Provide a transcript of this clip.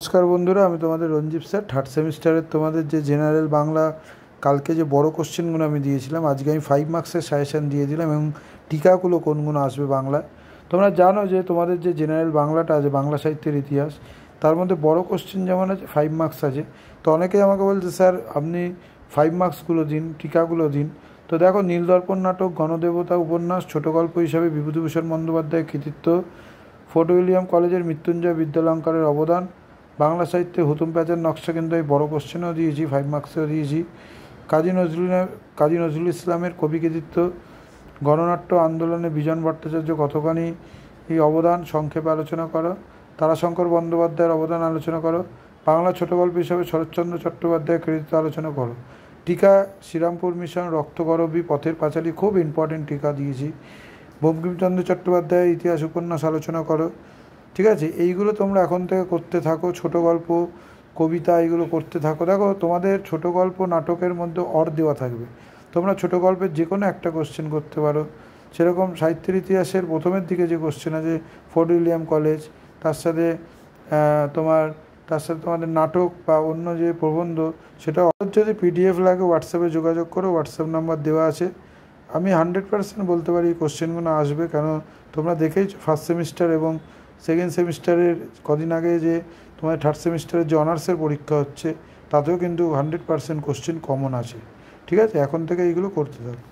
নমস্কার বন্ধুরা, আমি তোমাদের রঞ্জিত স্যার। থার্ড সেমিস্টারের তোমাদের যে জেনারেল বাংলা কালকে যে বড় কোশ্চেনগুলো আমি দিয়েছিলাম, আজকে আমি 5 মার্কসের সাজেশান দিয়ে দিলাম এবং টিকাগুলো কোনগুলো আসবে বাংলায়। তোমরা জানো যে তোমাদের যে জেনারেল বাংলাটা আছে, বাংলা সাহিত্যের ইতিহাস, তার মধ্যে বড় কোশ্চেন যেমন আছে 5 মার্কস আছে। তো অনেকেই আমাকে বলছে, স্যার আপনি 5 মার্কসগুলো দিন, টিকাগুলো দিন। তো দেখো, নীলদর্পণ নাটক, গণদেবতা উপন্যাস, ছোট গল্প হিসাবে বিভূতিভূষণ বন্দ্যোপাধ্যায়ের কৃতিত্ব, ফোর্ট উইলিয়াম কলেজের মৃত্যুঞ্জয় বিদ্যালঙ্কারের অবদান, বাংলা সাহিত্যে হুতুম প্যাঁচার নকশা কিন্তু এই বড় কোশ্চেনও দিয়েছি, 5 মার্কসেও দিয়েছি। কাজী নজরুল ইসলামের কবি কৃতিত্ব, গণনাট্য আন্দোলনে বিজন ভট্টাচার্য কতখানি এই অবদান সংক্ষেপে আলোচনা করো, তারাশঙ্কর বন্দ্যোপাধ্যায়ের অবদান আলোচনা করো, বাংলা ছোট গল্প হিসাবে শরৎচন্দ্র চট্টোপাধ্যায়ের কৃতিত্ব আলোচনা করো। টিকা শ্রীরামপুর মিশন, রক্তকরবী, পথের পাঁচালী, খুব ইম্পর্টেন্ট টিকা দিয়েছি। বঙ্কিমচন্দ্র চট্টোপাধ্যায়ের ইতিহাস উপন্যাস আলোচনা করো। ঠিক আছে, এইগুলো তোমরা এখন থেকে করতে থাকো। ছোট গল্প, কবিতা, এইগুলো করতে থাকো। দেখো, তোমাদের ছোট গল্প নাটকের মধ্যে দেওয়া থাকবে, তোমরা ছোট গল্পের যে কোনো একটা কোশ্চেন করতে পারো। সেরকম সাহিত্যের ইতিহাসের প্রথমের দিকে যে কোশ্চেন আছে, ফোর্ট উইলিয়াম কলেজ, তার সাথে তোমার তোমাদের নাটক বা অন্য যে প্রবন্ধ, সেটা যদি পিডিএফ লাগে হোয়াটসঅ্যাপে যোগাযোগ করো, হোয়াটসঅ্যাপ নাম্বার দেওয়া আছে। আমি 100% বলতে পারি এই কোশ্চেনগুলো আসবে, কারণ তোমরা দেখেইছো ফার্স্ট সেমিস্টার এবং সেকেন্ড সেমিস্টারের কদিন আগে যে তোমাদের থার্ড সেমিস্টারের যে অনার্সের পরীক্ষা হচ্ছে, তাতেও কিন্তু 100% কোশ্চেন কমন আছে। ঠিক আছে, এখন থেকে এইগুলো করতে থাকো।